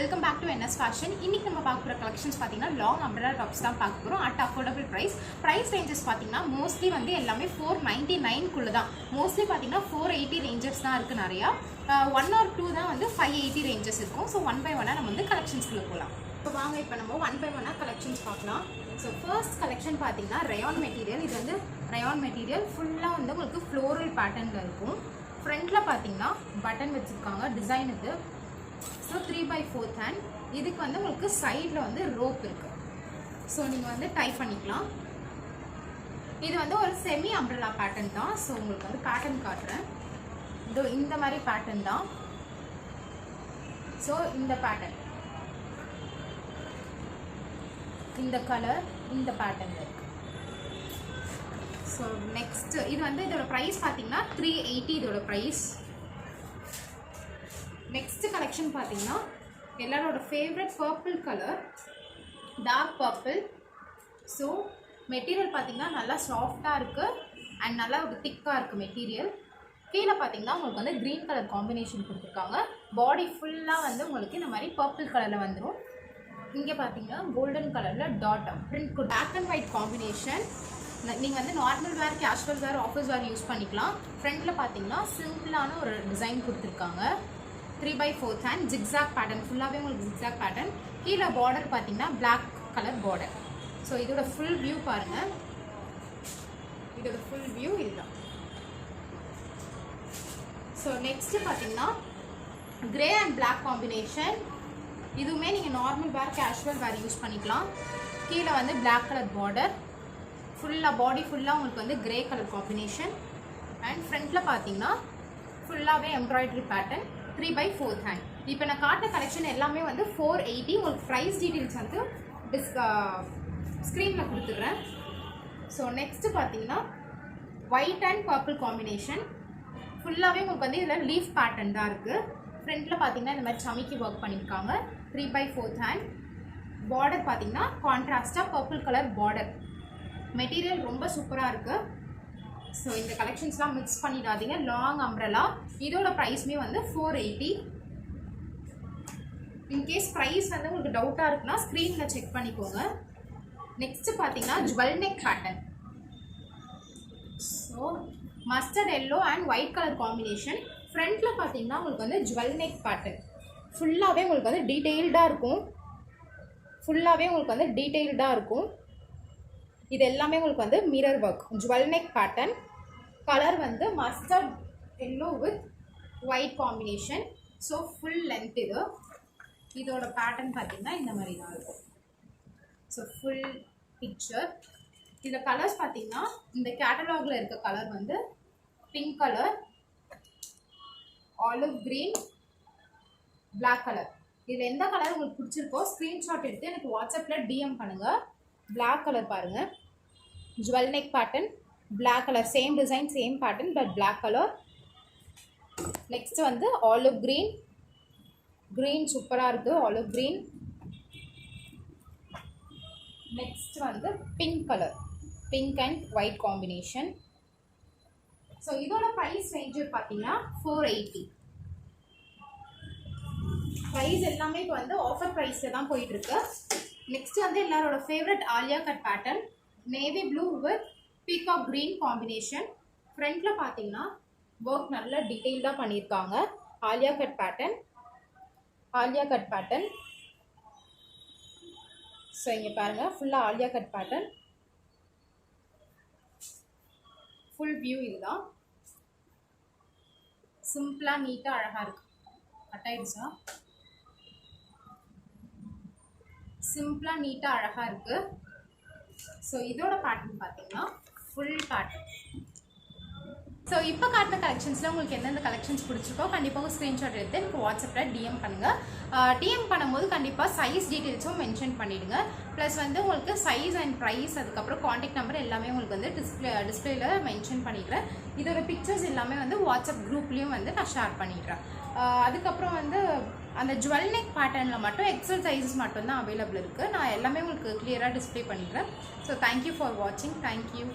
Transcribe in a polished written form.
Welcome back to NS fashion. இன்னைக்கு நம்ம பார்க்க போகிற கலெக்ஷன்ஸ் பார்த்தீங்கன்னா லாங் அம்பரலா டாப்ஸ் தான் பார்க்க போகிறோம். அட் அஃபோர்டபுள் ப்ரைஸ் ரேஞ்சஸ் பார்த்தீங்கன்னா மோஸ்ட்லி வந்து எல்லாமே 499 தான். மோஸ்ட்லி பார்த்தீங்கன்னா 480 ரேஞ்சஸ் தான் இருக்குது. நிறையா 1 or 2 தான் வந்து 580 ரேஞ்சஸ் இருக்கும். ஸோ 1 by 1 நம்ம வந்து கலெக்ஷன்ஸ்குள்ளே போகலாம். இப்போ வாங்க இப்போ நம்ம 1 by 1 கலெக்ஷன்ஸ் பார்க்கலாம். ஸோ ஃபர்ஸ்ட் கலெக்ஷன் பார்த்தீங்கன்னா ரயான் மெட்டீரியல். இது வந்து ரயான் மெட்டீரியல் ஃபுல்லாக வந்து உங்களுக்கு ஃப்ளோரல் பேட்டர்னில் இருக்கும். ஃப்ரண்ட்டில் பார்த்தீங்கன்னா பட்டன் வச்சுருக்காங்க டிசைனுக்கு. So 3/4 hand. இதுக்கு வந்து உங்களுக்கு சைடில் வந்து ரோப் இருக்குது. ஸோ நீங்கள் வந்து டைப் பண்ணிக்கலாம். இது வந்து ஒரு செமி அம்ப்ரெல்லா பேட்டர்ன் தான். ஸோ உங்களுக்கு வந்து பேட்டர்ன் காட்டுறேன். இந்த மாதிரி பேட்டர்ன் தான். ஸோ இந்த பேட்டர்ன், இந்த கலர், இந்த பேட்டர்ன் இருக்கு. ஸோ நெக்ஸ்ட் இது வந்து இதோட ப்ரைஸ் பார்த்தீங்கன்னா 380 இதோட ப்ரைஸ். நெக்ஸ்ட் கலெக்ஷன் பார்த்தீங்கன்னா எல்லாரோட favourite purple colour, dark purple. So material பார்த்தீங்கன்னா நல்லா சாஃப்டாக இருக்குது அண்ட் நல்லா ஒரு திக்காக இருக்குது மெட்டீரியல். கீழே பார்த்தீங்கன்னா உங்களுக்கு வந்து க்ரீன் கலர் காம்பினேஷன் கொடுத்துருக்காங்க. பாடி ஃபுல்லாக வந்து உங்களுக்கு இந்த மாதிரி பர்பிள் கலரில் வந்துடும். இங்கே பார்த்தீங்கன்னா கோல்டன் கலரில் dot print, black and white combination. நீங்கள் வந்து normal wear, casual wear, office wear use பண்ணிக்கலாம். ஃப்ரண்ட்டில் பார்த்தீங்கன்னா சிம்பிளான ஒரு டிசைன் கொடுத்துருக்காங்க. 3/4 ஹேண்ட் ஜிக்ஸாக் பேட்டர்ன், ஃபுல்லாகவே உங்களுக்கு ஜிக்ஸாக் பேட்டர்ன். கீழே பார்டர் பார்த்தீங்கன்னா பிளாக் கலர் பார்டர். ஸோ இதோட ஃபுல் வியூ பாருங்கள். இதோட ஃபுல் வியூ இதுதான். ஸோ நெக்ஸ்ட்டு பார்த்தீங்கன்னா கிரே அண்ட் பிளாக் காம்பினேஷன். இதுவுமே நீங்கள் நார்மல் வேர், கேஷுவல் வேர் யூஸ் பண்ணிக்கலாம். கீழே வந்து பிளாக் கலர் பார்டர், ஃபுல்லாக பாடி ஃபுல்லாக உங்களுக்கு வந்து கிரே கலர் காம்பினேஷன். அண்ட் ஃப்ரண்ட்டில் பார்த்தீங்கன்னா ஃபுல்லாகவே எம்ப்ராய்டரி பேட்டர்ன், 3/4 ஹேண்ட். இப்போ நான் காட்டுற கலெக்ஷன் எல்லாமே வந்து 480. உங்களுக்கு ப்ரைஸ் டீட்டெயில்ஸ் வந்து ஸ்க்ரீனில் கொடுத்துட்றேன். ஸோ நெக்ஸ்ட்டு பார்த்தீங்கன்னா ஒயிட் அண்ட் பர்பிள் காம்பினேஷன். ஃபுல்லாகவே உங்களுக்கு வந்து இதில் லீஃப் பேட்டர்ன் தான் இருக்குது. ஃப்ரண்ட்டில் பார்த்தீங்கன்னா இந்த மாதிரி சமிக்கி ஒர்க் பண்ணியிருக்காங்க. 3/4 ஹேண்ட். பார்டர் பார்த்தீங்கன்னா கான்ட்ராஸ்டாக பர்பிள் கலர் பார்டர். மெட்டீரியல் ரொம்ப சூப்பராக இருக்குது. ஸோ இந்த கலெக்ஷன்ஸ்லாம் மிக்ஸ் பண்ணிடாதீங்க. Long umbrella. இதோட ப்ரைஸுமே வந்து 480. இன்கேஸ் ப்ரைஸ் வந்து உங்களுக்கு டவுட்டாக இருக்குன்னா ஸ்க்ரீனில் செக் பண்ணிக்கோங்க. நெக்ஸ்ட்டு பார்த்தீங்கன்னா jewel neck pattern. So mustard yellow and white colour combination. ஃப்ரண்ட்டில் பார்த்தீங்கன்னா உங்களுக்கு வந்து ஜுவல் நெக் பேட்டர்ன் ஃபுல்லாகவே உங்களுக்கு வந்து டீட்டெயில்டாக இருக்கும். இது எல்லாமே உங்களுக்கு வந்து mirror work, jewel neck pattern. Colour வந்து mustard yellow with white combination. So full length இது. இதோட பேட்டர்ன் பார்த்தீங்கன்னா இந்த மாதிரி தான் இருக்கும். So full picture. இதில் கலர்ஸ் பார்த்தீங்கன்னா இந்த கேட்டலாகில் இருக்க கலர் வந்து pink colour, olive green, black colour. இதில் எந்த கலர் உங்களுக்கு பிடிச்சிருக்கோ ஸ்க்ரீன்ஷாட் எடுத்து எனக்கு வாட்ஸ்அப்பில் DM பண்ணுங்கள். பிளாக் கலர் பாருங்கள், jewel neck pattern, black colour, same design same pattern but black colour. Next வந்து ஆலிவ் க்ரீன். க்ரீன் சூப்பராக இருக்குது, ஆலிவ் க்ரீன். நெக்ஸ்ட் வந்து pink colour, pink and white combination. So இதோட ப்ரைஸ் ரேஞ்சு பார்த்தீங்கன்னா 480. Price எல்லாமே இப்போ வந்து ஆஃபர் ப்ரைஸில் தான் போயிட்டுருக்கு. நெக்ஸ்ட் வந்து எல்லாரோட favourite Alia cut pattern, navy blue with peacock green combination. ஃப்ரண்ட்டில் பார்த்தீங்கன்னா ஒர்க் நல்லா டீட்டெயில்டாக பண்ணியிருக்காங்க. Alia cut pattern. ஸோ இங்கே பாருங்கள் ஃபுல்லாக Alia cut pattern. Full view இதுதான். சிம்பிளாக நீட்டாக அழகாக இருக்குது. கட்டாயிடுச்சா? சிம்பிளாக நீட்டாக அழகாக இருக்குது. ஸோ இதோட பேட்டர்ன் பார்த்தீங்கன்னா ஃபுல் பேட்டர்ன். ஸோ இப்போ காட்டின கலெக்ஷன்ஸில் உங்களுக்கு எந்தெந்த கலெக்ஷன்ஸ் பிடிச்சிருக்கோ கண்டிப்பாக ஸ்க்ரீன்ஷாட் எடுத்து எனக்கு வாட்ஸ்அப்பில் DM பண்ணுங்கள். DM பண்ணும்போது கண்டிப்பாக சைஸ் டீட்டெயில்ஸும் மென்ஷன் பண்ணிவிடுங்க. ப்ளஸ் வந்து உங்களுக்கு சைஸ் அண்ட் ப்ரைஸ், அதுக்கப்புறம் காண்டாக்ட் நம்பர் எல்லாமே உங்களுக்கு வந்து டிஸ்பிளேல மென்ஷன் பண்ணிடுறேன். இதோட பிக்சர்ஸ் எல்லாமே வந்து வாட்ஸ்அப் குரூப்லேயும் வந்து நான் ஷேர் பண்ணிடுறேன். அதுக்கப்புறம் வந்து அந்த ஜுவல் நெக் பேட்டர்னில் மட்டும் எக்ஸல் சைஸஸ் மட்டும்தான் அவைலபிள் இருக்குது. நான் எல்லாமே உங்களுக்கு கிளியராக டிஸ்பிளே பண்ணிடுறேன். ஸோ தேங்க்யூ ஃபார் வாட்சிங். தேங்க்யூ.